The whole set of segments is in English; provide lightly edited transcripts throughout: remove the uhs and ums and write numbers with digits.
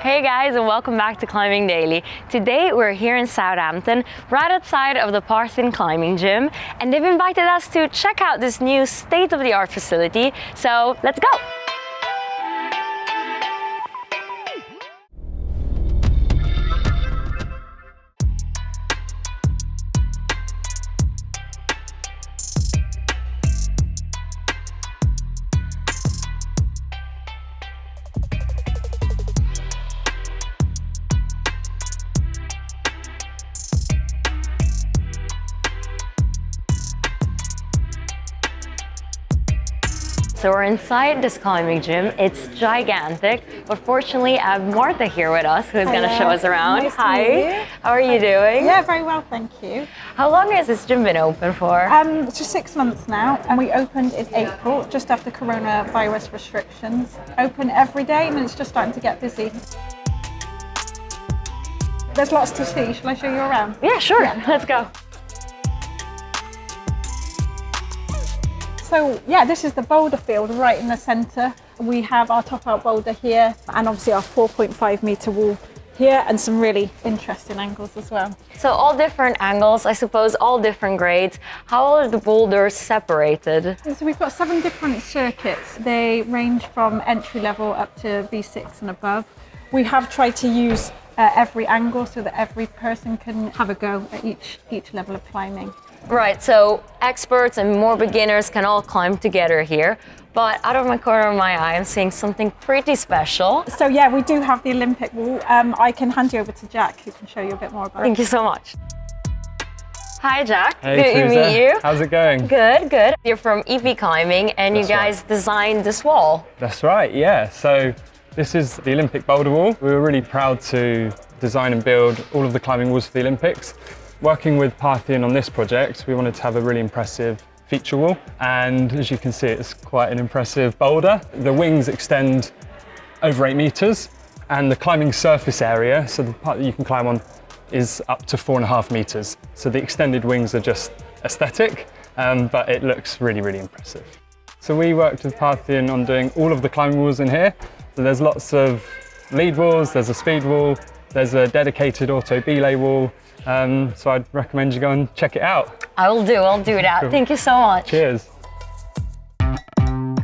Hey guys, and welcome back to Climbing Daily. Today we're here in Southampton, right outside of the Parthian Climbing Gym, and they've invited us to check out this new state-of-the-art facility. So let's go! So we're inside this climbing gym. It's gigantic, but fortunately I have Martha here with us who's going to show us around. Nice Hi, to meet you. How are you doing? Yeah, very well, thank you. How long has this gym been open for? It's just 6 months now, and we opened in April, just after coronavirus restrictions. Open every day, and it's just starting to get busy. There's lots to see. Shall I show you around? Yeah, sure. Yeah. Let's go. So yeah, this is the Boulder Field right in the centre. We have our top out boulder here, and obviously our 4.5 metre wall here, and some really interesting angles as well. So all different angles, I suppose, all different grades. How are the boulders separated? So we've got 7 different circuits. They range from entry level up to V6 and above. We have tried to use every angle so that every person can have a go at each level of climbing. Right, so experts and more beginners can all climb together here. But out of my corner of my eye, I'm seeing something pretty special. So yeah, we do have the Olympic wall. I can hand you over to Jack, who can show you a bit more about it. Thank you so much. Hi Jack, hey, good to meet you. How's it going? Good, good. You're from EP Climbing and you guys designed this wall. That's right, yeah. So this is the Olympic boulder wall. We were really proud to design and build all of the climbing walls for the Olympics. Working with Parthian on this project, we wanted to have a really impressive feature wall, and as you can see, it's quite an impressive boulder. The wings extend over 8 meters, and the climbing surface area, so the part that you can climb on, is up to 4.5 meters. So the extended wings are just aesthetic, but it looks really, really impressive. So we worked with Parthian on doing all of the climbing walls in here. So there's lots of lead walls, there's a speed wall, there's a dedicated auto belay wall. So I'd recommend you go and check it out. I'll do that. Cool. Thank you so much. Cheers.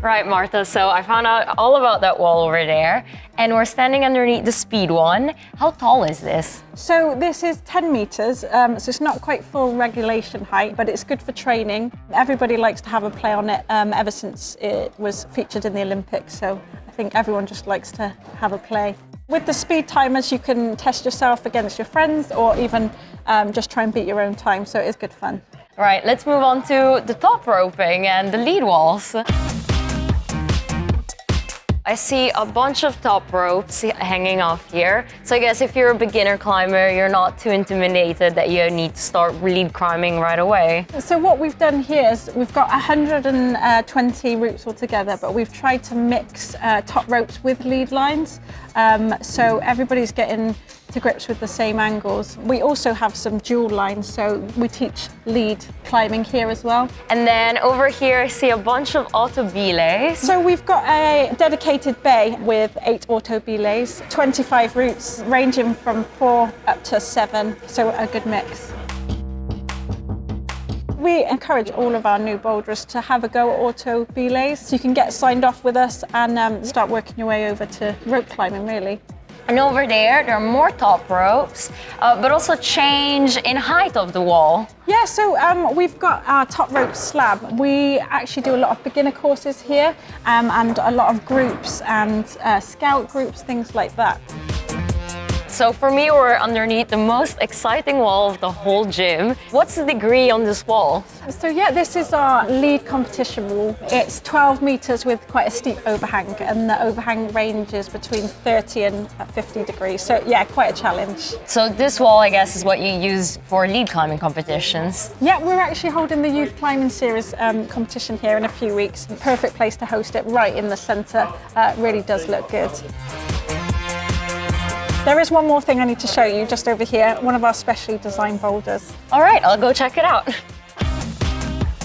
Right, Martha, so I found out all about that wall over there, and we're standing underneath the speed one. How tall is this? So this is 10 meters, so it's not quite full regulation height, but it's good for training. Everybody likes to have a play on it ever since it was featured in the Olympics, so I think everyone just likes to have a play. With the speed timers, you can test yourself against your friends or even just try and beat your own time, so it is good fun. Right, let's move on to the top roping and the lead walls. I see a bunch of top ropes hanging off here. So I guess if you're a beginner climber, you're not too intimidated that you need to start lead climbing right away. So what we've done here is we've got 120 routes altogether, but we've tried to mix top ropes with lead lines. So everybody's getting to grips with the same angles. We also have some dual lines, so we teach lead climbing here as well. And then over here I see a bunch of auto belays. So we've got a dedicated bay with 8 auto belays, 25 routes ranging from 4 up to 7, so a good mix. We encourage all of our new boulderers to have a go at auto belays, so you can get signed off with us and start working your way over to rope climbing, really. And over there are more top ropes, but also change in height of the wall. Yeah, so we've got our top rope slab. We actually do a lot of beginner courses here and a lot of groups and scout groups, things like that. So for me, we're underneath the most exciting wall of the whole gym. What's the degree on this wall? So yeah, this is our lead competition wall. It's 12 meters with quite a steep overhang, and the overhang ranges between 30 and 50 degrees. So yeah, quite a challenge. So this wall, I guess, is what you use for lead climbing competitions? Yeah, we're actually holding the Youth Climbing Series competition here in a few weeks. Perfect place to host it, right in the center. Really does look good. There is one more thing I need to show you just over here, one of our specially designed boulders. All right, I'll go check it out.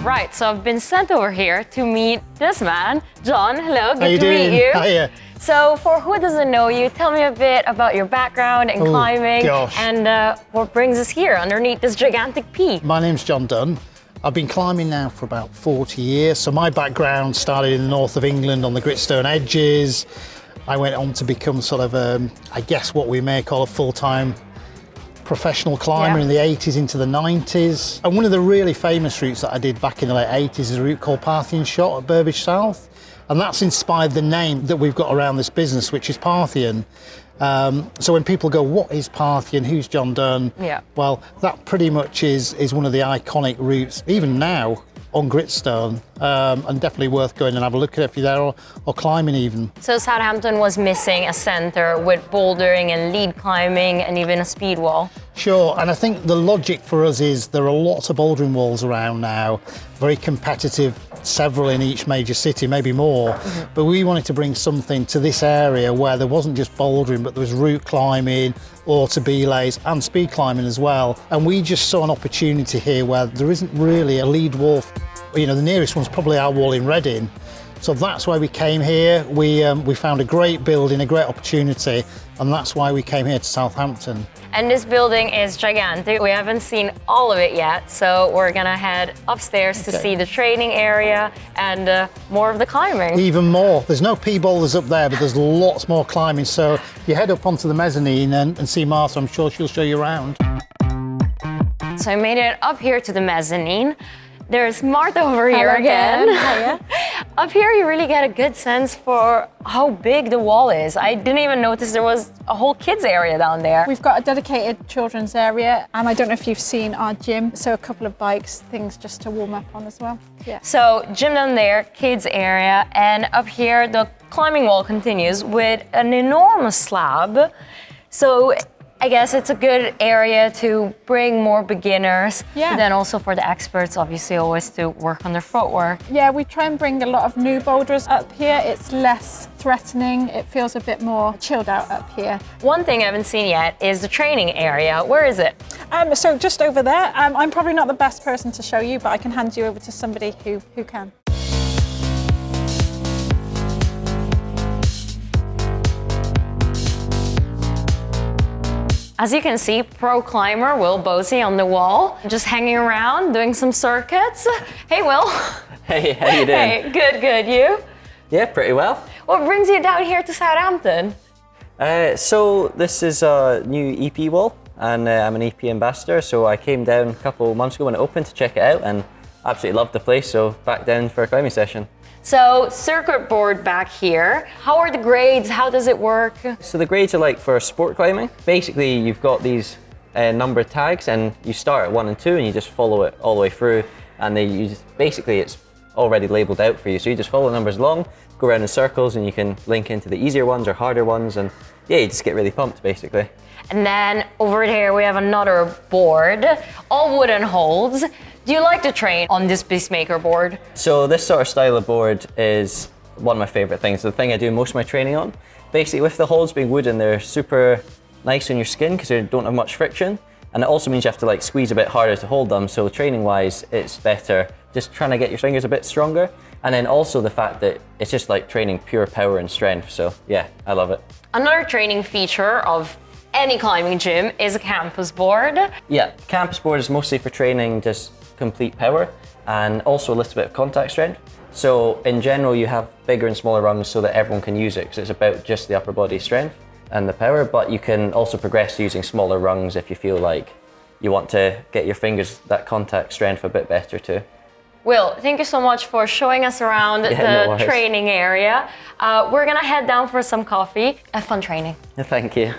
Right, so I've been sent over here to meet this man, John. Hello, good to meet you. Hiya. So for who doesn't know you, tell me a bit about your background in climbing and what brings us here underneath this gigantic peak. My name's John Dunn. I've been climbing now for about 40 years. So my background started in the north of England on the gritstone edges. I went on to become sort of, I guess what we may call a full-time professional climber in the 80s into the 90s. And one of the really famous routes that I did back in the late 80s is a route called Parthian Shot at Burbage South. And that's inspired the name that we've got around this business, which is Parthian. So when people go, what is Parthian? Who's John Dunn? Yeah. Well, that pretty much is one of the iconic routes, even now, on gritstone, and definitely worth going and have a look at it if you're there or climbing even. So Southampton was missing a centre with bouldering and lead climbing and even a speed wall. Sure, and I think the logic for us is there are lots of bouldering walls around now, very competitive, several in each major city, maybe more, but we wanted to bring something to this area where there wasn't just bouldering, but there was route climbing, auto belays and speed climbing as well. And we just saw an opportunity here where there isn't really a lead wall. You know, the nearest one's probably our wall in Reading. So that's why we came here. We found a great building, a great opportunity, and that's why we came here to Southampton. And this building is gigantic. We haven't seen all of it yet, so we're gonna head upstairs to see the training area and more of the climbing. Even more. There's no P-boulders up there, but there's lots more climbing. So if you head up onto the mezzanine and see Martha, I'm sure she'll show you around. So I made it up here to the mezzanine. There's Martha over here again. Hiya. Up here you really get a good sense for how big the wall is. I didn't even notice there was a whole kids area down there. We've got a dedicated children's area. I don't know if you've seen our gym, so a couple of bikes, things just to warm up on as well. Yeah. So gym down there, kids area, and up here the climbing wall continues with an enormous slab. So I guess it's a good area to bring more beginners, but then also for the experts, obviously, always to work on their footwork. Yeah, we try and bring a lot of new boulderers up here. It's less threatening. It feels a bit more chilled out up here. One thing I haven't seen yet is the training area. Where is it? So just over there. I'm probably not the best person to show you, but I can hand you over to somebody who can. As you can see, pro climber Will Bosey on the wall, just hanging around, doing some circuits. Hey, Will. Hey, how you doing? Hey, good, you? Yeah, pretty well. What brings you down here to Southampton? So this is a new EP wall, and I'm an EP ambassador, so I came down a couple months ago when it opened to check it out, and absolutely loved the place, so back down for a climbing session. So, circuit board back here. How are the grades? How does it work? So the grades are like for sport climbing. Basically, you've got these number of tags, and you start at 1 and 2, and you just follow it all the way through, and basically it's already labeled out for you. So you just follow the numbers along, go around in circles, and you can link into the easier ones or harder ones, and yeah, you just get really pumped, basically. And then over there we have another board, all wooden holds. Do you like to train on this Peacemaker board? So this sort of style of board is one of my favorite things. The thing I do most of my training on. Basically, with the holds being wooden, they're super nice on your skin because they don't have much friction. And it also means you have to like squeeze a bit harder to hold them. So training wise, it's better just trying to get your fingers a bit stronger. And then also the fact that it's just like training pure power and strength. So yeah, I love it. Another training feature of any climbing gym is a campus board. Yeah, campus board is mostly for training just complete power and also a little bit of contact strength. So in general, you have bigger and smaller rungs so that everyone can use it because it's about just the upper body strength and the power, but you can also progress using smaller rungs if you feel like you want to get your fingers that contact strength a bit better too. Will, thank you so much for showing us around the training area. We're gonna head down for some coffee. Have fun training. Thank you.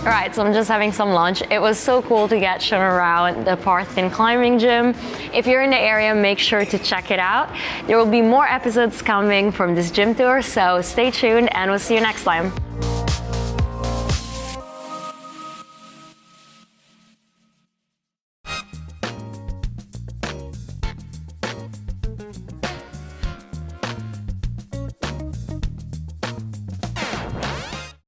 All right, so I'm just having some lunch. It was so cool to get shown around the Parthian Climbing Gym. If you're in the area, make sure to check it out. There will be more episodes coming from this gym tour, so stay tuned and we'll see you next time.